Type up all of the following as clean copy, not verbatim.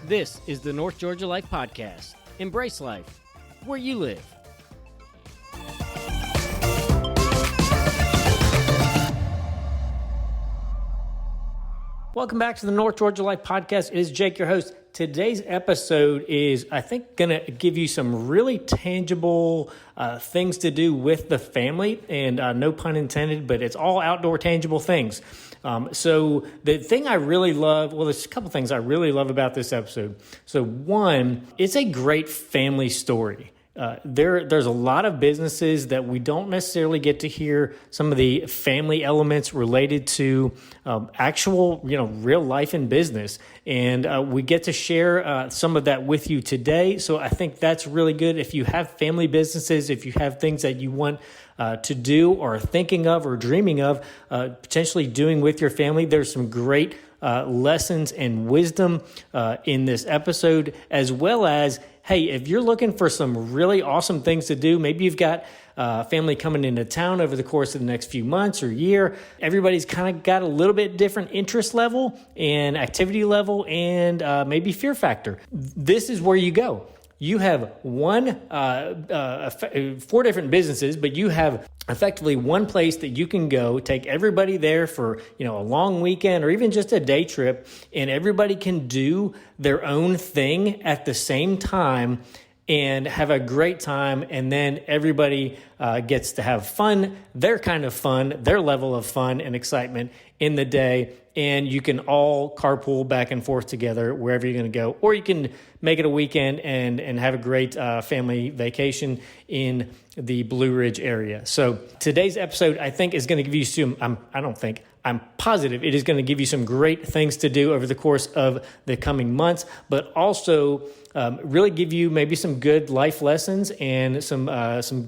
This is the North Georgia Life Podcast. Embrace life where you live. Welcome back to the North Georgia Life Podcast. It is Jake, your host. Today's episode is, I think, going to give you some really tangible things to do with the family, and no pun intended, but it's all outdoor tangible things. So the thing I really love, well, there's a couple things I really love about this episode. So one, it's a great family story. There's a lot of businesses that we don't necessarily get to hear some of the family elements related to actual, real life in business. And we get to share some of that with you today. So I think that's really good. If you have family businesses, if you have things that you want to do or are thinking of or dreaming of potentially doing with your family, there's some great lessons and wisdom in this episode, as well as, hey, if you're looking for some really awesome things to do, maybe you've got family coming into town over the course of the next few months or year. Everybody's kind of got a little bit different interest level and activity level and maybe fear factor. This is where you go. You have four different businesses, but you have effectively one place that you can go, take everybody there for, a long weekend or even just a day trip, and everybody can do their own thing at the same time and have a great time. And then everybody gets to have fun, their kind of fun, their level of fun and excitement in the day. And you can all carpool back and forth together wherever you're going to go. Or you can make it a weekend and have a great family vacation in the Blue Ridge area. So today's episode, I think, is going to give you some, I'm positive it is going to give you some great things to do over the course of the coming months, but also really give you maybe some good life lessons and some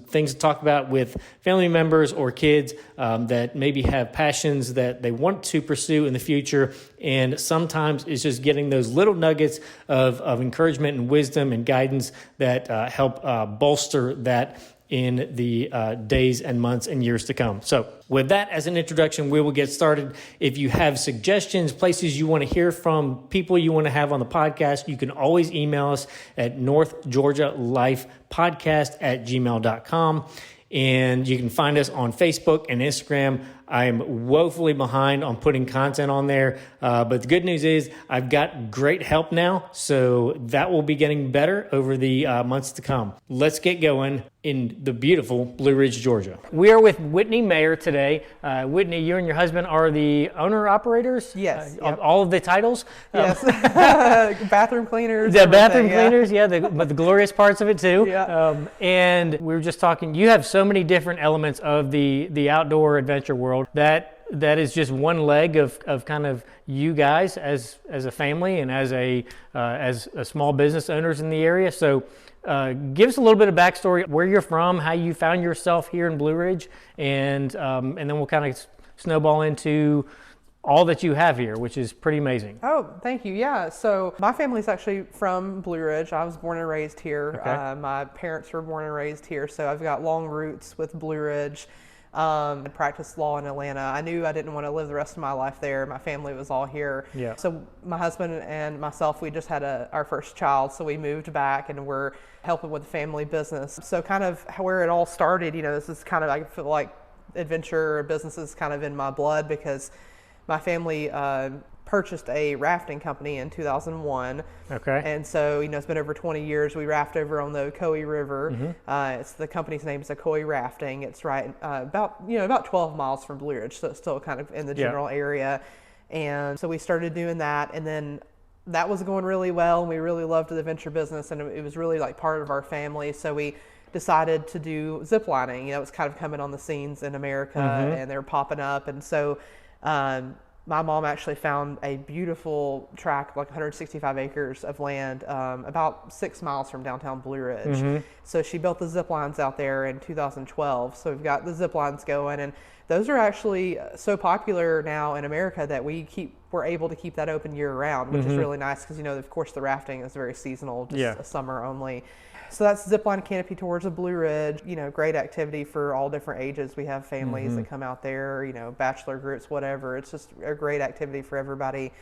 things to talk about with family members or kids that maybe have passions that they want to pursue in the future. And sometimes it's just getting those little nuggets of encouragement and wisdom and guidance that help bolster that in the days and months and years to come. So with that as an introduction, we will get started. If you have suggestions, places you want to hear from, people you want to have on the podcast, you can always email us at northgeorgialifepodcast@gmail.com. And you can find us on Facebook and Instagram. I am woefully behind on putting content on there. But the good news is I've got great help now. So that will be getting better over the months to come. Let's get going in the beautiful Blue Ridge, Georgia. We are with Whitney Mayer today. Whitney, you and your husband are the owner-operators? Yes. Of all of the titles? Yes. Bathroom cleaners. The bathroom cleaners, but the glorious parts of it too. Yeah. And we were just talking, you have so many different elements of the outdoor adventure world that is just one leg of kind of you guys as a family and as a small business owners in the area. So give us a little bit of backstory, where you're from, how you found yourself here in Blue Ridge, and then we'll kind of snowball into all that you have here, which is pretty amazing. Oh, thank you. Yeah. So my family's actually from Blue Ridge. I was born and raised here. Okay. My parents were born and raised here. So I've got long roots with Blue Ridge. I practiced law in Atlanta. I knew I didn't want to live the rest of my life there. My family was all here. Yeah. So my husband and myself, we just had our first child. So we moved back and we're helping with the family business. So kind of where it all started, this is kind of, I feel like adventure business is kind of in my blood because my family purchased a rafting company in 2001. Okay. And so, it's been over 20 years. We raft over on the Ocoee River. Mm-hmm. It's the company's name is Ocoee Rafting. It's right about 12 miles from Blue Ridge, so it's still kind of in the general area. And so we started doing that, and then that was going really well, and we really loved the venture business, and it was really like part of our family. So we decided to do zip lining. It was kind of coming on the scenes in America, and they were popping up. And so my mom actually found a beautiful tract, like 165 acres of land, about 6 miles from downtown Blue Ridge. Mm-hmm. So she built the zip lines out there in 2012. So we've got the zip lines going, and those are actually so popular now in America that we're able to keep that open year round, which is really nice because, of course, the rafting is very seasonal, just a summer only. So that's Zipline Canopy Tours of Blue Ridge. Great activity for all different ages. We have families that come out there, bachelor groups, whatever. It's just a great activity for everybody.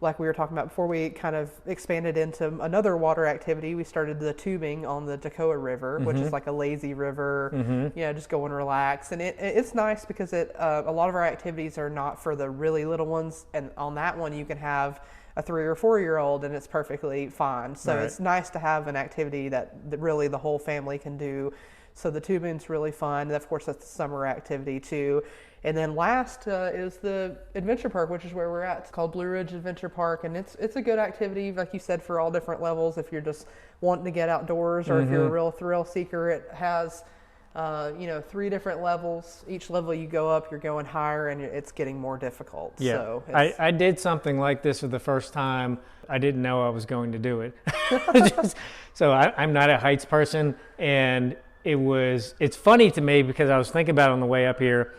like we were talking about before, we kind of expanded into another water activity. We started the tubing on the Toccoa River, which is like a lazy river, just go and relax. And it's nice because a lot of our activities are not for the really little ones. And on that one, you can have a 3 or 4 year old and it's perfectly fine. So it's nice to have an activity that really the whole family can do. So the tubing's really fun. And of course, that's the summer activity too. And then last is the adventure park, which is where we're at. It's called Blue Ridge Adventure Park, and it's a good activity, like you said, for all different levels. If you're just wanting to get outdoors, or if you're a real thrill seeker, it has 3 different levels. Each level you go up, you're going higher, and it's getting more difficult. Yeah, so I did something like this for the first time. I didn't know I was going to do it. So I'm not a heights person, and it's funny to me because I was thinking about it on the way up here.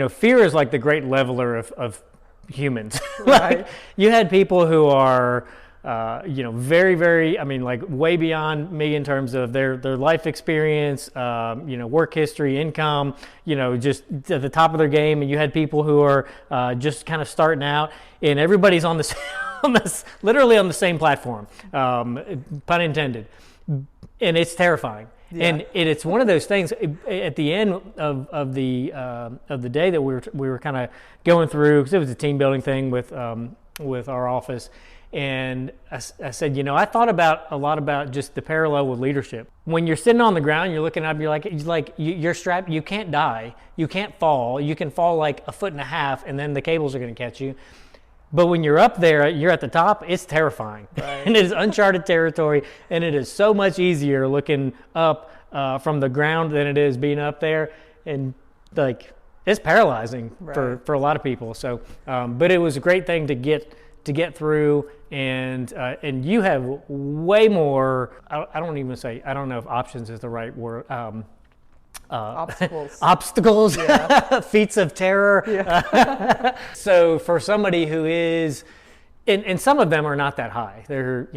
Fear is like the great leveler of humans. Like, you had people who are, very, very, like way beyond me in terms of their life experience, work history, income, just at the top of their game. And you had people who are just kind of starting out, and everybody's on literally on the same platform, pun intended. And it's terrifying. Yeah. And it's one of those things. At the end of the day that we were kind of going through, because it was a team building thing with our office, and I said, I thought a lot about just the parallel with leadership. When you're sitting on the ground, you're looking up, you're strapped. You can't die. You can't fall. You can fall like 1.5 feet, and then the cables are going to catch you. But when you're up there, you're at the top, it's terrifying. Right. And it is uncharted territory, and it is so much easier looking up from the ground than it is being up there. And it's paralyzing for a lot of people. So, but it was a great thing to get through, and you have way more, I don't know if options is the right word. Obstacles, yeah. Feats of terror. Yeah. So for somebody who is, and some of them are not that high. They're,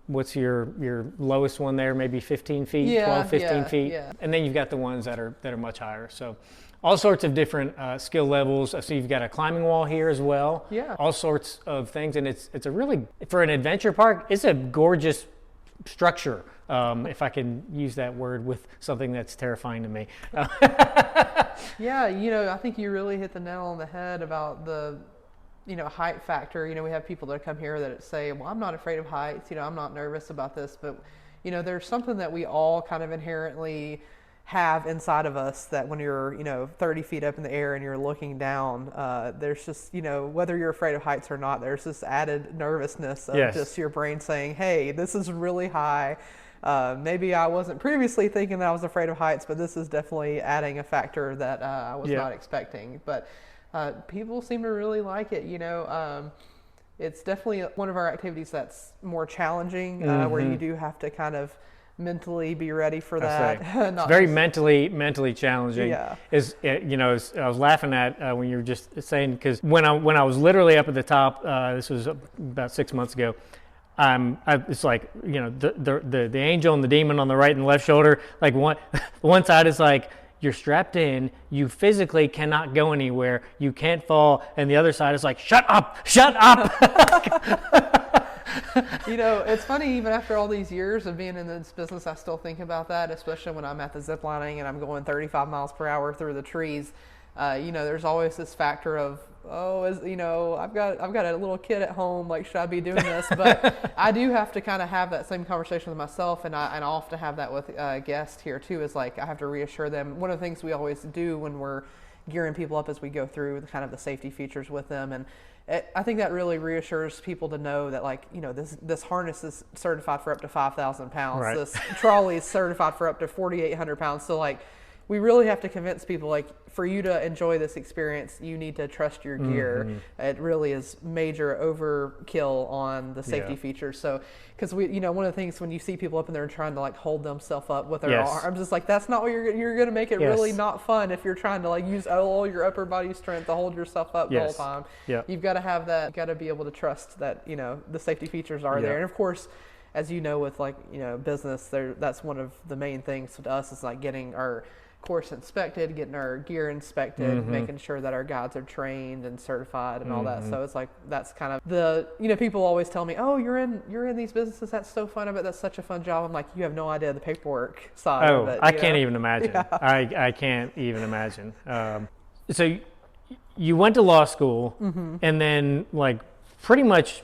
what's your lowest one there? Maybe 15 feet, 12, 15 feet. Yeah. And then you've got the ones that are much higher. So all sorts of different skill levels. So you've got a climbing wall here as well. Yeah. All sorts of things. And it's a really, for an adventure park, it's a gorgeous structure. If I can use that word with something that's terrifying to me. Yeah, I think you really hit the nail on the head about the, height factor. We have people that come here that say, well, I'm not afraid of heights. I'm not nervous about this. But, there's something that we all kind of inherently have inside of us that when you're 30 feet up in the air and you're looking down, there's just whether you're afraid of heights or not, there's this added nervousness of just your brain saying, hey, this is really high. Maybe I wasn't previously thinking that I was afraid of heights, but this is definitely adding a factor that I was not expecting. But people seem to really like it. It's definitely one of our activities that's more challenging, where you do have to kind of mentally be ready for that. It's very mentally challenging. Yeah. I was laughing at when you were just saying, because when I was literally up at the top, this was about 6 months ago. It's like, the angel and the demon on the right and left shoulder. Like one side is like, you're strapped in, you physically cannot go anywhere, you can't fall, and the other side is like, shut up. It's funny, even after all these years of being in this business, I still think about that, especially when I'm at the zip lining and I'm going 35 miles per hour through the trees. There's always this factor of, I've got a little kid at home, like, should I be doing this? But I do have to kind of have that same conversation with myself, and I often have that with guests here too, is like, I have to reassure them. One of the things we always do when we're gearing people up as we go through kind of the safety features with them, and I think that really reassures people to know that, like, this harness is certified for up to 5,000 pounds. Right. This trolley is certified for up to 4,800 pounds. So, like, we really have to convince people, like, for you to enjoy this experience, you need to trust your gear. Mm-hmm. It really is major overkill on the safety features. So, because one of the things when you see people up in there trying to, like, hold themselves up with their arms, it's like, that's not what you're going to make it really not fun if you're trying to, like, use all your upper body strength to hold yourself up the whole time. Yeah. You've got to have that. You've got to be able to trust that, the safety features are there. And of course, as with, like, business, that's one of the main things to us is, like, getting our course, inspected, getting our gear inspected, making sure that our guides are trained and certified and all that. So it's like, that's kind of the, people always tell me, oh, you're in these businesses. That's so fun. I bet that's such a fun job. I'm like, you have no idea the paperwork side of it. I can't even imagine. Yeah. I can't even imagine. So you went to law school, and then like pretty much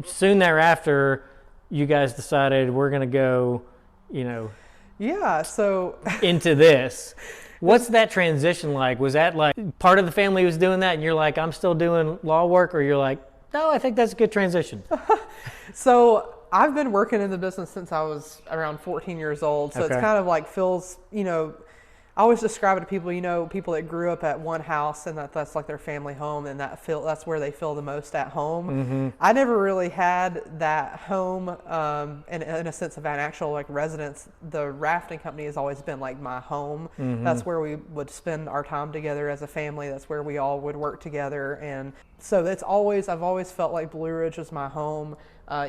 soon thereafter, you guys decided we're going to go, so into this. What's that transition like? Was that like part of the family was doing that and you're like, I'm still doing law work, or you're like, no, I think that's a good transition? So I've been working in the business since I was around 14 years old. So it's kind of like feels, I always describe it to people, people that grew up at one house and that's like their family home, and that's where they feel the most at home. I never really had that home in a sense of an actual like residence. The rafting company has always been like my home. That's where we would spend our time together as a family. That's where we all would work together. And so I've always felt like Blue Ridge was my home.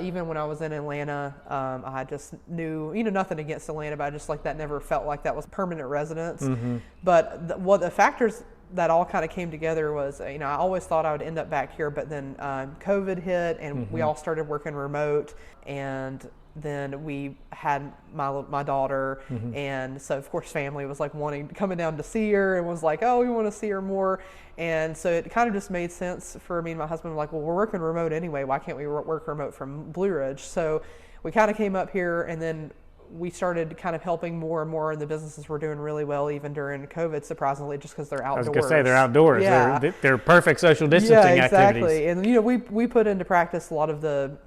Even when I was in Atlanta, I just knew, nothing against Atlanta, but I just like that never felt like that was permanent residence. But the factors that all kind of came together was, I always thought I would end up back here, but then COVID hit and we all started working remote, and then we had my daughter, and so of course family was like coming down to see her and was like, oh, we want to see her more. And so it kind of just made sense for me and my husband. Like, well, we're working remote anyway. Why can't we work remote from Blue Ridge? So we kind of came up here, and then we started kind of helping more and more, and the businesses were doing really well even during COVID, surprisingly, just because they're outdoors. I was going to say, they're outdoors. Yeah. They're perfect social distancing activities. And, we put into practice a lot of the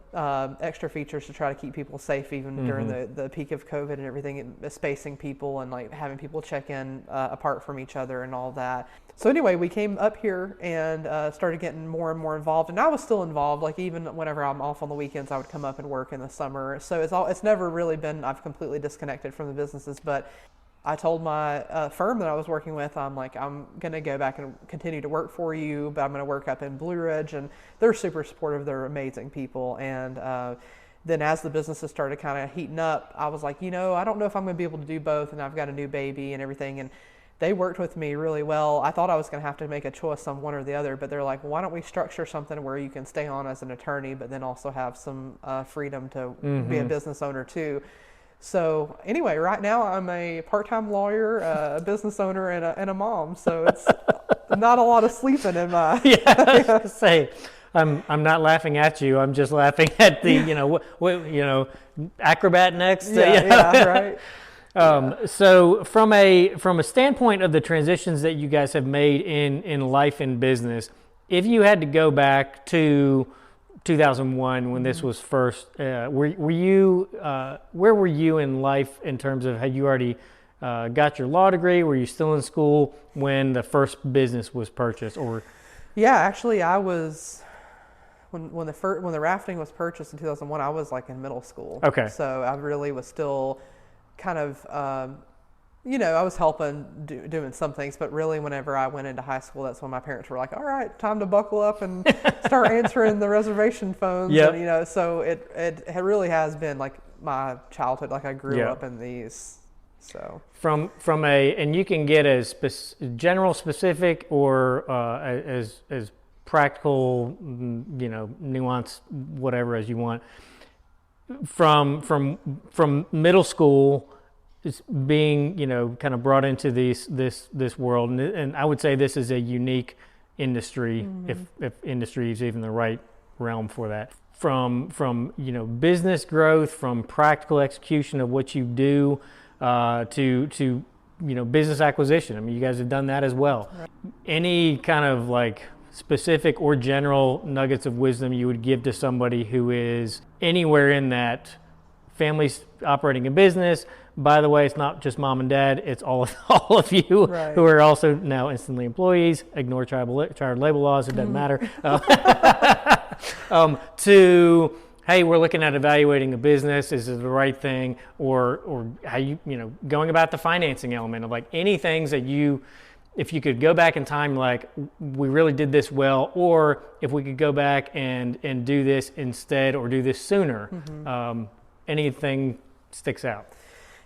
extra features to try to keep people safe even during the peak of COVID and everything, spacing people and like having people check in apart from each other and all that. So anyway, we came up here and started getting more and more involved, and I was still involved. Like even whenever I'm off on the weekends, I would come up and work in the summer. So it's never really been, I've completely disconnected from the businesses. But I told my firm that I was working with, I'm like, I'm going to go back and continue to work for you, but I'm going to work up in Blue Ridge. And they're super supportive. They're amazing people. And then as the businesses started kind of heating up, I was like, I don't know if I'm going to be able to do both. And I've got a new baby and everything. And they worked with me really well. I thought I was going to have to make a choice on one or the other, but they're like, well, why don't we structure something where you can stay on as an attorney, but then also have some freedom to be a business owner too. So anyway, right now I'm a part-time lawyer, a business owner, and a mom. So it's not a lot of sleeping in my. Yeah, I was gonna say, I'm not laughing at you. I'm just laughing at the acrobat next. Yeah, right. So from a standpoint of the transitions that you guys have made in life and business, if you had to go back to 2001 when this was first, were you where were you in life in terms of, had you already got your law degree? Were you still in school when the first business was purchased? Or yeah, actually I was when the rafting was purchased in 2001, I was like in middle school. Okay. So I really was still kind of, I was helping doing some things, but really whenever I went into high school, that's when my parents were like, all right, time to buckle up and start answering the reservation phones. Yep. And, so it really has been like my childhood. Like I grew up in these, so. From and you can get as general, specific, or as practical, nuance, whatever as you want. From middle school, being kind of brought into this world, and I would say this is a unique industry, if industry is even the right realm for that. From business growth, from practical execution of what you do, to business acquisition. I mean, you guys have done that as well. Right. Any kind of like specific or general nuggets of wisdom you would give to somebody who is anywhere in that, families operating a business? By the way, it's not just mom and dad, it's all of you right. who are also now instantly employees. Ignore child labor laws, it doesn't matter. To, hey, we're looking at evaluating a business, is it the right thing? Or how going about the financing element of like any things that if you could go back in time, like we really did this well, or if we could go back and do this instead or do this sooner, anything sticks out?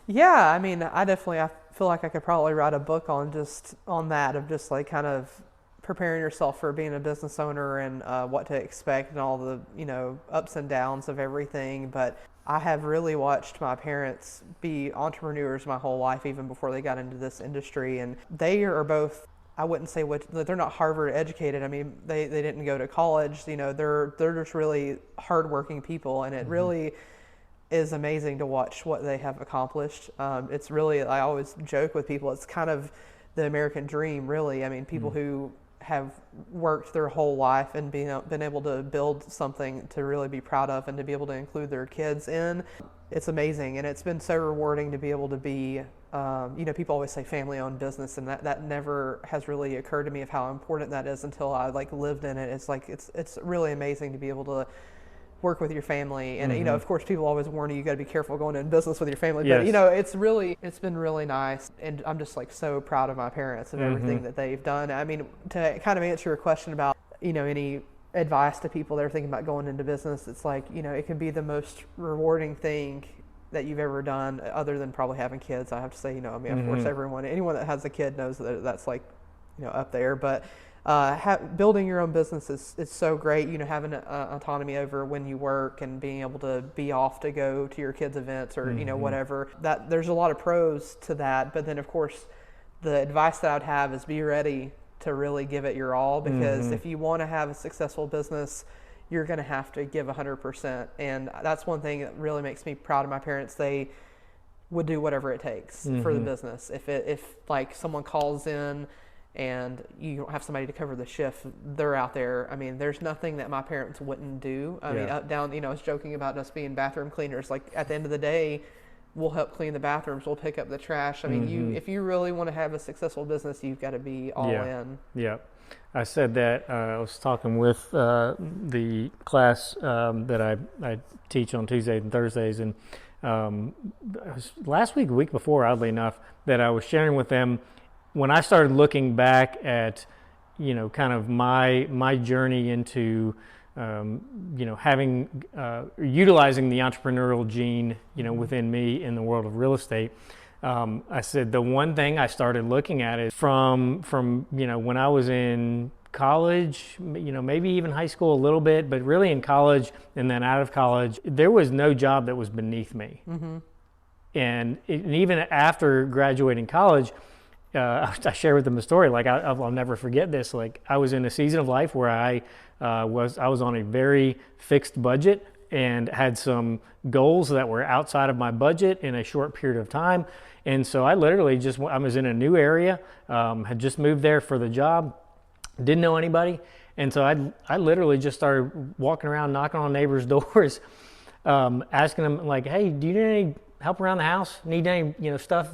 Yeah, I mean, I feel like I could probably write a book on that of just like kind of preparing yourself for being a business owner and what to expect and all the ups and downs of everything. But I have really watched my parents be entrepreneurs my whole life, even before they got into this industry, and they are both. I wouldn't say they're not Harvard educated. I mean, they didn't go to college. They're just really hardworking people, and it really is amazing to watch what they have accomplished. It's really, I always joke with people, it's kind of the American dream, really. I mean, people who have worked their whole life and been able to build something to really be proud of and to be able to include their kids in. It's amazing, and it's been so rewarding to be able to be, people always say family-owned business, and that never has really occurred to me of how important that is until I lived in it. It's like it's really amazing to be able to work with your family, and of course people always warn you got to be careful going into business with your family, but it's been really nice, and I'm just so proud of my parents and everything that they've done. I mean, to kind of answer your question about any advice to people that are thinking about going into business, it's it can be the most rewarding thing that you've ever done, other than probably having kids. I have to say, of course anyone that has a kid knows that that's up there, but building your own business is so great. Having autonomy over when you work and being able to be off to go to your kids' events or whatever. That there's a lot of pros to that, but then of course the advice that I'd have is be ready to really give it your all, because if you want to have a successful business, you're going to have to give 100%. And that's one thing that really makes me proud of my parents. They would do whatever it takes for the business. If someone calls in and you don't have somebody to cover the shift, they're out there. I mean, there's nothing that my parents wouldn't do. I mean, up, down, I was joking about us being bathroom cleaners. At the end of the day, we'll help clean the bathrooms, we'll pick up the trash. I mean, if you really want to have a successful business, you've got to be all in. Yeah. I said that I was talking with the class that I teach on Tuesdays and Thursdays, and it was last week, a week before, oddly enough, that I was sharing with them when I started looking back at, kind of my journey into, having, utilizing the entrepreneurial gene, within me in the world of real estate. I said the one thing I started looking at is from when I was in college, maybe even high school a little bit, but really in college and then out of college, there was no job that was beneath me. And even after graduating college, I share with them a story. I'll never forget this. I was in a season of life where I was on a very fixed budget and had some goals that were outside of my budget in a short period of time. And so I literally I was in a new area, had just moved there for the job, didn't know anybody. And so I literally just started walking around, knocking on neighbors' doors, asking them hey, do you need any help around the house? Need any, stuff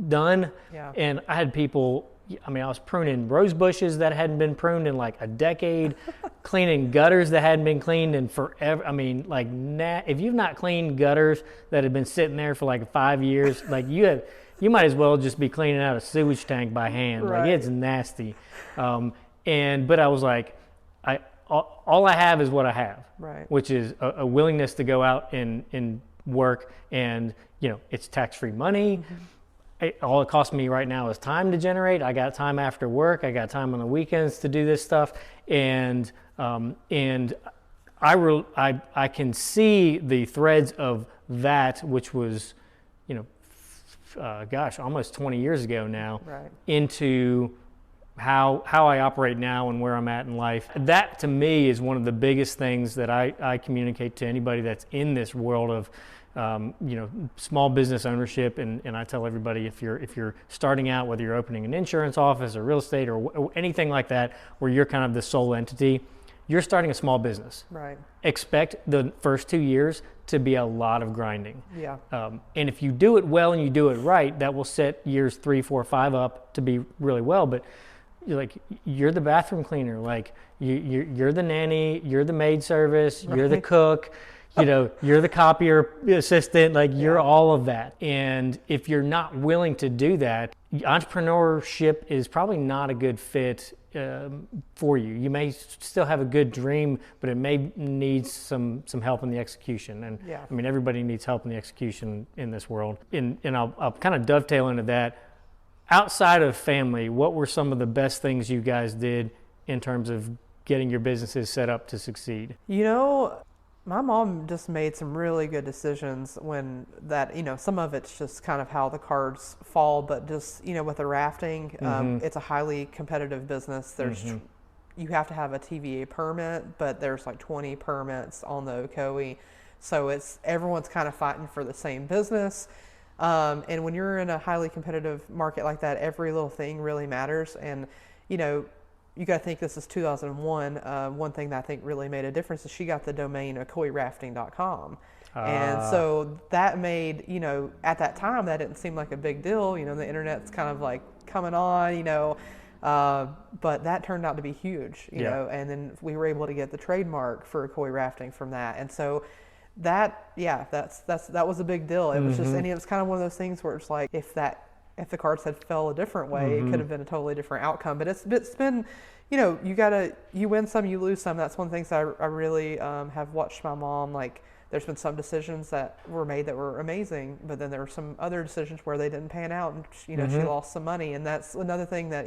done? Yeah. And I had people, I was pruning rose bushes that hadn't been pruned in a decade, cleaning gutters that hadn't been cleaned in forever. If you've not cleaned gutters that have been sitting there for 5 years, you might as well just be cleaning out a sewage tank by hand. Right. It's nasty. But I was all I have is what I have, right, which is a willingness to go out and work, and it's tax-free money. All it costs me right now is time to generate. I got time after work. I got time on the weekends to do this stuff, and I can see the threads of that, which was, almost 20 years ago now, right, into how I operate now and where I'm at in life. That to me is one of the biggest things that I communicate to anybody that's in this world of small business ownership, and I tell everybody if you're starting out, whether you're opening an insurance office or real estate or anything like that, where you're kind of the sole entity, you're starting a small business. Right. Expect the first 2 years to be a lot of grinding. Yeah. And if you do it well and you do it right, that will set years 3, 4, 5 up to be really well. But you're the bathroom cleaner, you're the nanny, you're the maid service, you're the cook. You're the copier assistant, like you're all of that. And if you're not willing to do that, entrepreneurship is probably not a good fit for you. You may still have a good dream, but it may need some help in the execution. And I mean, everybody needs help in the execution in this world. And I'll kind of dovetail into that. Outside of family, what were some of the best things you guys did in terms of getting your businesses set up to succeed? My mom just made some really good decisions when that, some of it's just kind of how the cards fall, but just, with the rafting, it's a highly competitive business. There's, you have to have a TVA permit, but there's like 20 permits on the Ocoee. So everyone's kind of fighting for the same business. And when you're in a highly competitive market like that, every little thing really matters. And, you got to think this is 2001. One thing that I think really made a difference is she got the domain ocoeerafting.com. And so that made, at that time, that didn't seem like a big deal. The internet's kind of like coming on, but that turned out to be huge, and then we were able to get the trademark for Ocoee Rafting from that. And so that was a big deal. It was just, and it was kind of one of those things where it's like, if the cards had fell a different way, it could have been a totally different outcome. But it's been, you win some, you lose some. That's one of the things I really have watched my mom, like, there's been some decisions that were made that were amazing, but then there were some other decisions where they didn't pan out, and she lost some money. And that's another thing that,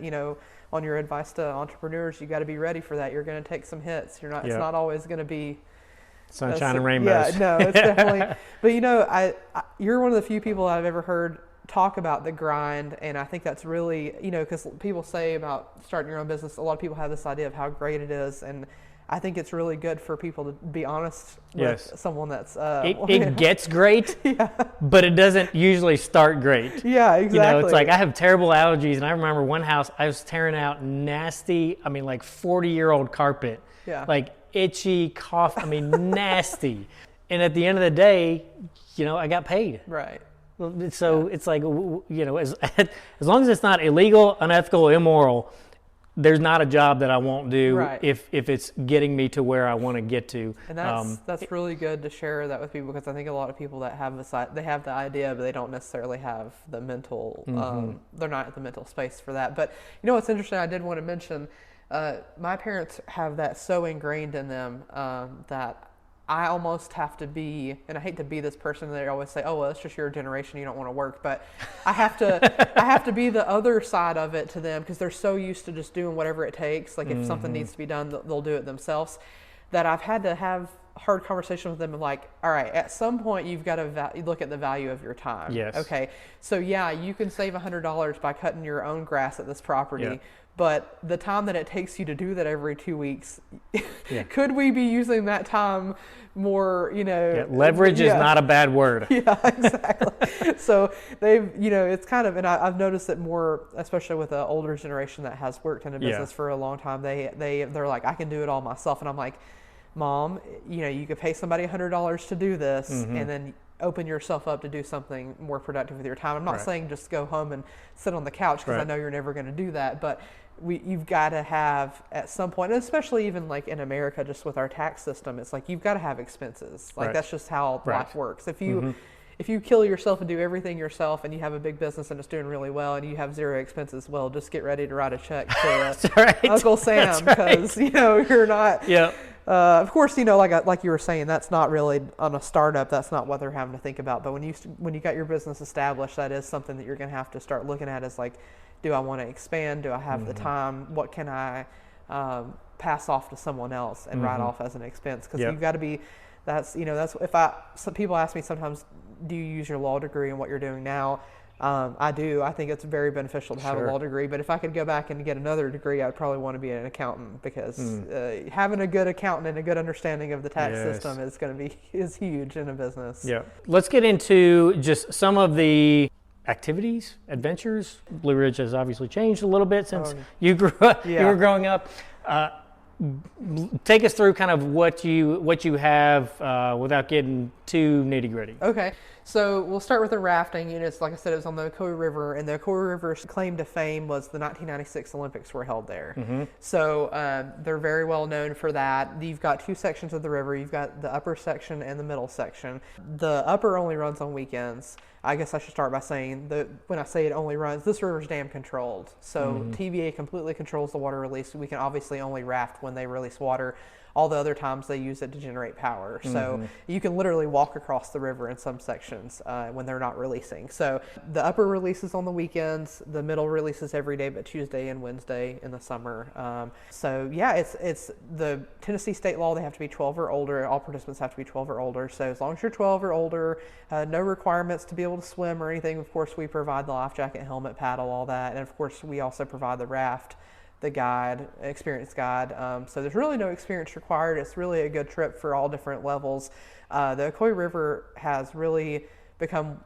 on your advice to entrepreneurs, you got to be ready for that. You're going to take some hits. It's not always going to be sunshine and rainbows. Yeah, no, it's definitely. But you're one of the few people I've ever heard talk about the grind, and I think that's really, because people say about starting your own business, a lot of people have this idea of how great it is, and I think it's really good for people to be honest with someone that's it gets great, but it doesn't usually start great. Yeah, exactly. It's like I have terrible allergies, and I remember one house I was tearing out nasty, 40-year-old carpet, like itchy, cough, nasty, and at the end of the day, I got paid. Right. So it's like, as long as it's not illegal, unethical, immoral, there's not a job that I won't do if it's getting me to where I want to get to. And that's really good to share that with people, because I think a lot of people that have they have the idea, but they don't necessarily have the mental, they're not at the mental space for that. But what's interesting, I did want to mention, my parents have that so ingrained in them that I almost have to be, and I hate to be this person, they always say, oh, well, it's just your generation, you don't want to work, but I have to be the other side of it to them, because they're so used to just doing whatever it takes. Like if something needs to be done, they'll do it themselves, that I've had to have hard conversation with them of like, all right, at some point you've got to look at the value of your time. Yes. Okay. So you can save $100 by cutting your own grass at this property, but the time that it takes you to do that every 2 weeks, could we be using that time more, leverage is not a bad word. Yeah, exactly. So they've, it's kind of, and I've noticed it more, especially with the older generation that has worked in a business for a long time. They're like, I can do it all myself. And I'm like, Mom, you could pay somebody $100 to do this, and then open yourself up to do something more productive with your time. I'm not saying just go home and sit on the couch, because I know you're never going to do that, but you've got to have at some point, and especially even like in America, just with our tax system, it's like you've got to have expenses. Like that's just how life works. If you kill yourself and do everything yourself, and you have a big business and it's doing really well, and you have zero expenses, well, just get ready to write a check to Uncle Sam, because you're not. Of course, like you were saying, that's not really on a startup. That's not what they're having to think about. But when you got your business established, that is something that you're going to have to start looking at. Is like, do I want to expand? Do I have the time? What can I pass off to someone else and write off as an expense? Because you've got to be. That's some people ask me sometimes, do you use your law degree in what you're doing now? I do. I think it's very beneficial to have a law degree, but if I could go back and get another degree, I'd probably want to be an accountant, because having a good accountant and a good understanding of the tax system is huge in a business. Yeah. Let's get into just some of the activities, adventures. Blue Ridge has obviously changed a little bit since you grew up. You were growing up. Take us through kind of what you have without getting too nitty gritty. Okay. So we'll start with the rafting. It's like I said, it was on the Ocoee River, and the Ocoee River's claim to fame was the 1996 Olympics were held there. So they're very well known for that. You've got two sections of the river. You've got the upper section and the middle section. The upper only runs on weekends. I guess I should start by saying that when I say it only runs, this river's dam controlled. So TVA completely controls the water release. We can obviously only raft when they release water. All the other times they use it to generate power. So you can literally walk across the river in some sections when they're not releasing. So the upper releases on the weekends, the middle releases every day but Tuesday and Wednesday in the summer. So yeah, it's the Tennessee state law. They have to be 12 or older. All participants have to be 12 or older. So as long as you're 12 or older, no requirements to be able to swim or anything. Of course, we provide the life jacket, helmet, paddle, all that. And of course, we also provide the raft, the guide, experienced guide. So there's really no experience required. It's really a good trip for all different levels. The Ocoee River has really become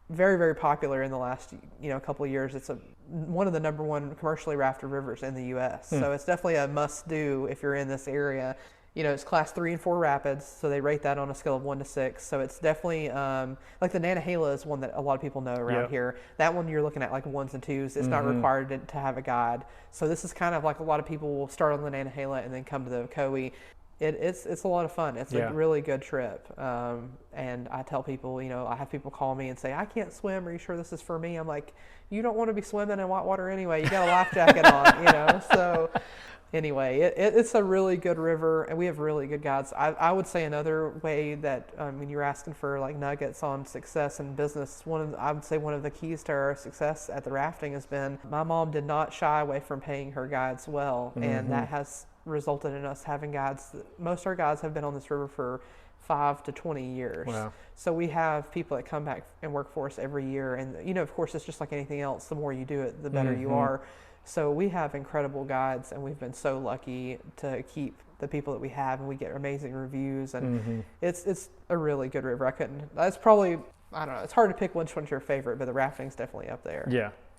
very, very popular in the last couple of years. It's one of the number one commercially rafted rivers in the U.S. So it's definitely a must-do if you're in this area. It's class 3 and 4 rapids, so they rate that on a scale of 1 to 6. So it's definitely like the Nantahala is one that a lot of people know around here. That one you're looking at like 1s and 2s. It's not required to have a guide. So this is kind of like a lot of people will start on the Nantahala and then come to the Ocoee. It's a lot of fun. It's a really good trip. And I tell people, I have people call me and say, I can't swim. Are you sure this is for me? I'm like, you don't want to be swimming in white water anyway. You got a life jacket on, So anyway, it's a really good river, and we have really good guides. I would say another way that, when you're asking for like nuggets on success in business, I would say one of the keys to our success at the rafting has been my mom did not shy away from paying her guides well, and that has resulted in us having guides. Most of our guides have been on this river for 5 to 20 years. Wow. So we have people that come back and work for us every year, and of course it's just like anything else. The more you do it, the better you are. So we have incredible guides, and we've been so lucky to keep the people that we have, and we get amazing reviews, and it's a really good river. That's probably, I don't know, it's hard to pick which one's your favorite, but the rafting's definitely up there.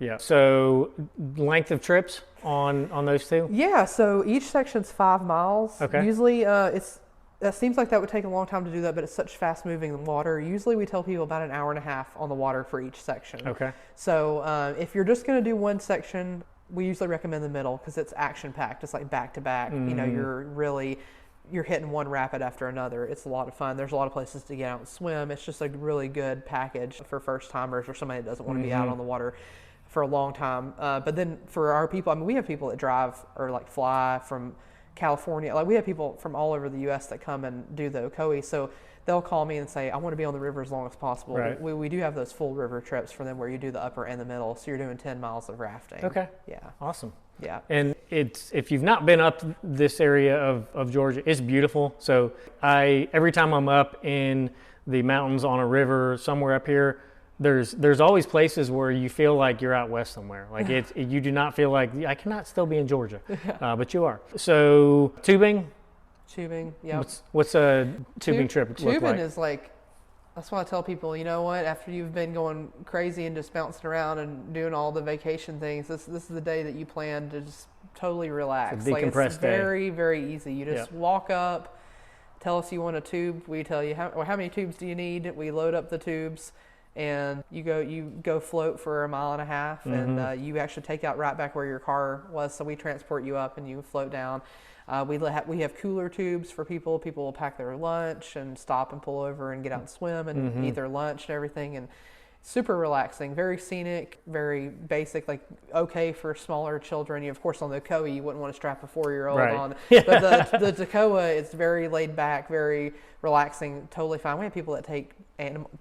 Yeah. So length of trips on those two? Yeah, so each section's 5 miles. Okay. Usually that seems like that would take a long time to do that, but it's such fast moving water. Usually we tell people about an hour and a half on the water for each section. Okay. So if you're just going to do one section, we usually recommend the middle because it's action packed. It's like back to back. You're hitting one rapid after another. It's a lot of fun. There's a lot of places to get out and swim. It's just a really good package for first timers or somebody that doesn't want to be out on the water for a long time. But then for our people, we have people that drive or like fly from California. Like we have people from all over the U.S. that come and do the Ocoee. So they'll call me and say, I want to be on the river as long as possible. Right. We do have those full river trips for them where you do the upper and the middle. So you're doing 10 miles of rafting. Okay. Yeah. Awesome. Yeah. And if you've not been up this area of Georgia, it's beautiful. So every time I'm up in the mountains on a river somewhere up here, there's always places where you feel like you're out west somewhere. Like you do not feel like I cannot still be in Georgia, but you are. So tubing, yeah. What's a tubing trip look like? Tubing is like, that's why I tell people, you know what? After you've been going crazy and just bouncing around and doing all the vacation things, this is the day that you plan to just totally relax. It's a decompressed it's very, very easy. You just walk up, tell us you want a tube. We tell you how many tubes do you need. We load up the tubes. And you go float for 1.5 miles, and you actually take out right back where your car was. So we transport you up, and you float down. We have cooler tubes for people. People will pack their lunch and stop and pull over and get out and swim and eat their lunch and everything. And super relaxing, very scenic, very basic, like okay for smaller children. Of course, on the Ocoee, you wouldn't want to strap a 4-year-old on. But the Toccoa, it's very laid back, very relaxing, totally fine. We have people that take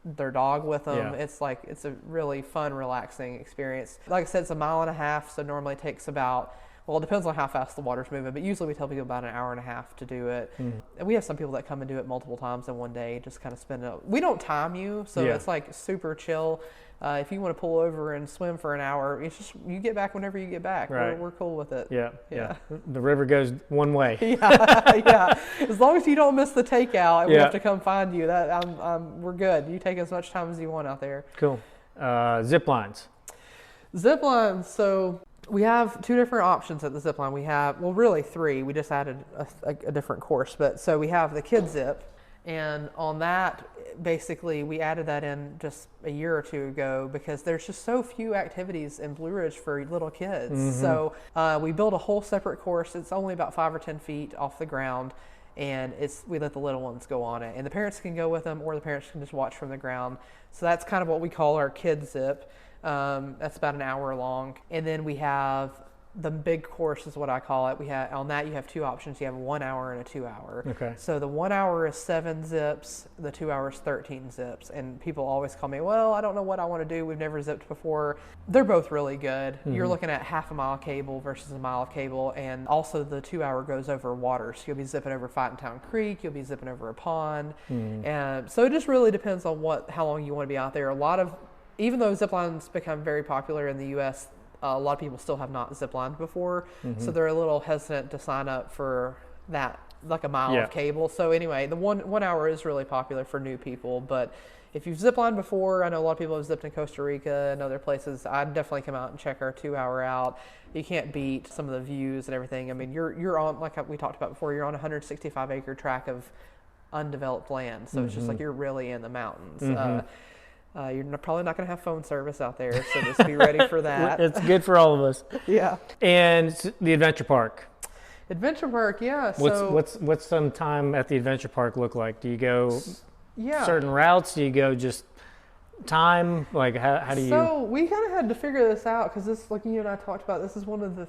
their dog with them. It's a really fun, relaxing experience. Like I said, it's 1.5 miles, so normally it takes about, well, it depends on how fast the water's moving, but usually we tell people about 1.5 hours to do it. And we have some people that come and do it multiple times in one day, just kind of spend it. We don't time you, so it's like super chill. If you want to pull over and swim for an hour, it's just you get back whenever you get back. Right. We're cool with it. Yeah. The river goes one way. Yeah. As long as you don't miss the takeout, we have to come find you. We're good. You take as much time as you want out there. Cool. Zip lines. Zip lines. So we have 2 different options at the zip line. We have, well, really 3. We just added a different course. But so we have the kid zip. And on that, basically, we added that in just a year or two ago because there's just so few activities in Blue Ridge for little kids. So we built a whole separate course. It's only about 5 or 10 feet off the ground, and we let the little ones go on it. And the parents can go with them, or the parents can just watch from the ground. So that's kind of what we call our kid zip. That's about an hour long. And then we have the big course is what I call it. On that you have two options. You have a 1 hour and a 2 hour. Okay. So the 1 hour is 7 zips, the 2 hours 13 zips. And people always call me, well, I don't know what I want to do. We've never zipped before. They're both really good. You're looking at half a mile cable versus a mile of cable, and also the 2 hour goes over water. So you'll be zipping over Fightentown Creek, you'll be zipping over a pond. And so it just really depends on how long you want to be out there. Even though zip lines become very popular in the U.S., a lot of people still have not ziplined before, so they're a little hesitant to sign up for that, like a mile of cable. So anyway, the one hour is really popular for new people. But if you've ziplined before, I know a lot of people have zipped in Costa Rica and other places. I'd definitely come out and check our 2 hour out. You can't beat some of the views and everything. I mean, you're on, like we talked about before, you're on a 165 acre tract of undeveloped land. So it's just like you're really in the mountains. You're probably not going to have phone service out there, so just be ready for that. It's good for all of us. Yeah. And the adventure park. Adventure park, yeah. What's some time at the adventure park look like? Do you go Yeah. certain routes? Do you go just time? Like how do you? So we kind of had to figure this out because this, like you and I talked about, this is one of the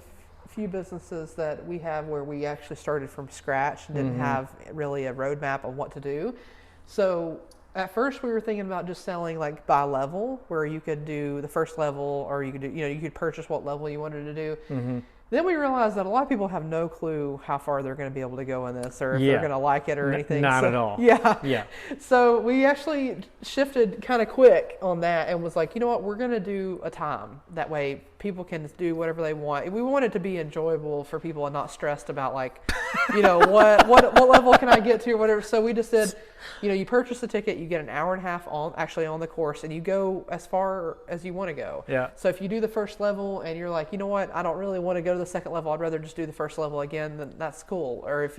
few businesses that we have where we actually started from scratch and didn't have really a roadmap on what to do. So at first we were thinking about just selling like by level, where you could do the first level, or you could do, you could purchase what level you wanted to do. Then we realized that a lot of people have no clue how far they're going to be able to go in this, or if they're going to like it or anything. Not at all. Yeah. So we actually shifted kind of quick on that and was like, you know what, we're going to do a time. That way people can do whatever they want. We want it to be enjoyable for people and not stressed about like, what level can I get to or whatever. So we just did, you purchase the ticket, you get an hour and a half on the course, and you go as far as you want to go. Yeah. So if you do the first level and you're like, you know what, I don't really want to go to the second level, I'd rather just do the first level again, then that's cool. Or if,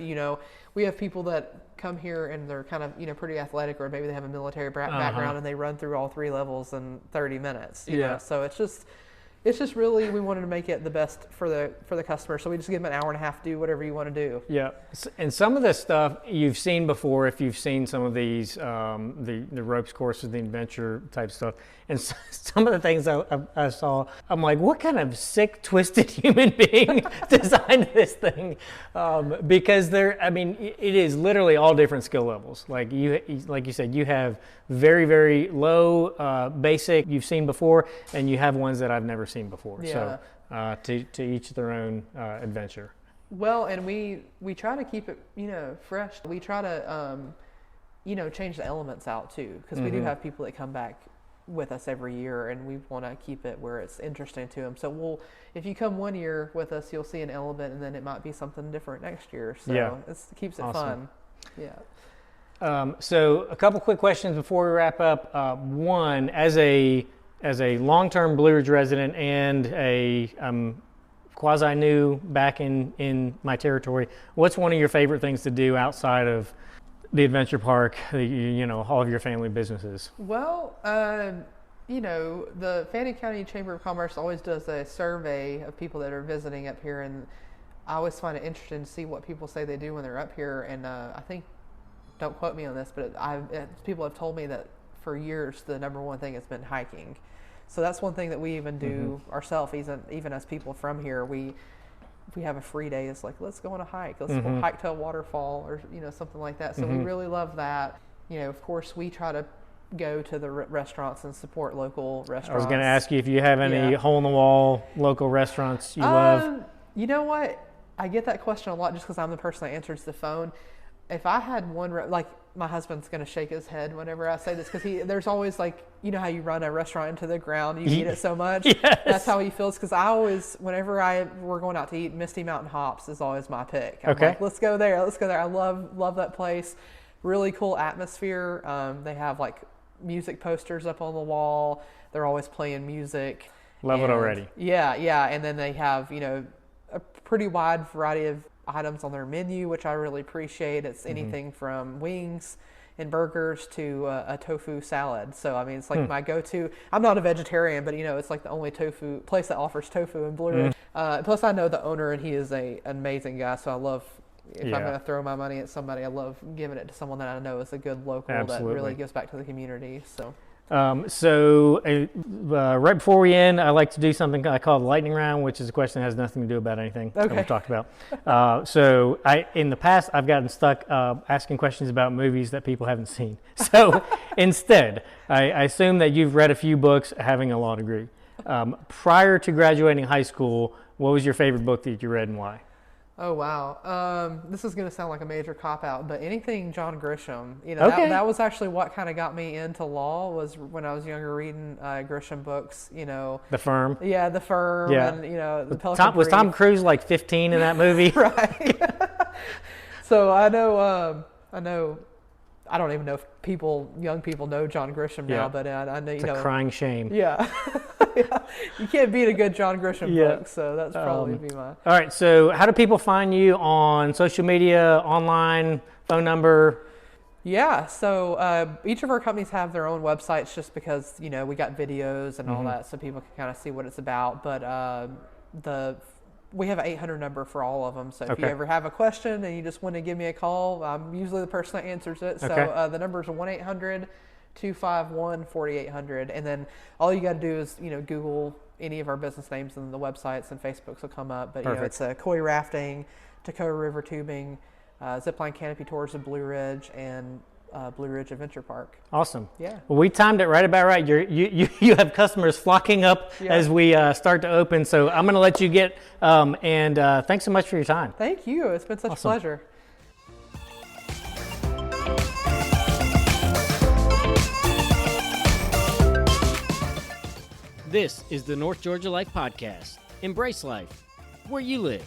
we have people that come here and they're kind of, pretty athletic, or maybe they have a military background and they run through all 3 levels in 30 minutes. You know? So it's just really, we wanted to make it the best for the customer. So we just give them an hour and a half to do whatever you want to do. Yeah. And some of this stuff you've seen before, if you've seen some of these, the ropes courses, the adventure type stuff. And some of the things I saw, I'm like, what kind of sick, twisted human being designed this thing? Because it is literally all different skill levels. Like you said, you have very, very low, basic you've seen before, and you have ones that I've never seen before. Yeah. So to each their own adventure. Well, and we try to keep it, fresh. We try to, change the elements out too, because we do have people that come back with us every year, and we want to keep it where it's interesting to them. So if you come one year with us, you'll see an element, and then it might be something different next year. So it keeps it fun. Yeah. So a couple quick questions before we wrap up. One, as a long-term Blue Ridge resident and a quasi new back in my territory, what's one of your favorite things to do outside of the adventure park, all of your family businesses? Well, the Fannin County Chamber of Commerce always does a survey of people that are visiting up here, and I always find it interesting to see what people say they do when they're up here. And I think, don't quote me on this, but people have told me that for years the number one thing has been hiking. So that's one thing that we even do ourselves, even as people from here. If we have a free day, it's like, let's go on a hike. Let's go hike to a waterfall, or something like that. So we really love that. Of course, we try to go to the restaurants and support local restaurants. I was going to ask you if you have any hole-in-the-wall local restaurants you love. You know what? I get that question a lot just because I'm the person that answers the phone. If I had one, my husband's going to shake his head whenever I say this, because there's always like, how you run a restaurant into the ground, you eat it so much. Yes. That's how he feels, because I always, whenever we're going out to eat, Misty Mountain Hops is always my pick. I'm like, let's go there. I love that place. Really cool atmosphere. They have like music posters up on the wall. They're always playing music. Love it already. Yeah. And then they have, a pretty wide variety of items on their menu, which I really appreciate. It's anything from wings and burgers to a tofu salad. So I mean, it's like my go-to. I'm not a vegetarian, but it's like the only tofu place that offers tofu in Blue Ridge. Plus, I know the owner, and he is an amazing guy. So I love. If I'm going to throw my money at somebody, I love giving it to someone that I know is a good local that really gives back to the community. So. Right before we end, I like to do something I call the lightning round, which is a question that has nothing to do about anything that we've talked about. In the past, I've gotten stuck asking questions about movies that people haven't seen. So instead, I assume that you've read a few books having a law degree. Prior to graduating high school, what was your favorite book that you read and why? Oh, wow. This is going to sound like a major cop-out, but anything John Grisham. That was actually what kind of got me into law, was when I was younger reading Grisham books, The Firm. Yeah, The Firm. Yeah. And, the Pelican Was Tom Cruise like 15 in that movie? Right. So I know, I don't even know if young people know John Grisham now, but I know, it's a crying shame. Yeah. You can't beat a good John Grisham book, so that's probably be mine. All right, so how do people find you on social media, online, phone number? Yeah, so each of our companies have their own websites just because, we got videos and all that, so people can kind of see what it's about. But we have an 800 number for all of them, so if you ever have a question and you just want to give me a call, I'm usually the person that answers it. So the number is 1-800-251-4800, and then all you got to do is Google any of our business names, and the websites and Facebooks will come up. But it's Koi Rafting, Toccoa River Tubing, Zipline Canopy Tours of Blue Ridge, and Blue Ridge Adventure Park. Awesome. Yeah. Well, we timed it right about right. You have customers flocking up as we start to open. So I'm going to let you get and thanks so much for your time. Thank you. It's been such a pleasure. This is the North Georgia Life Podcast. Embrace life where you live.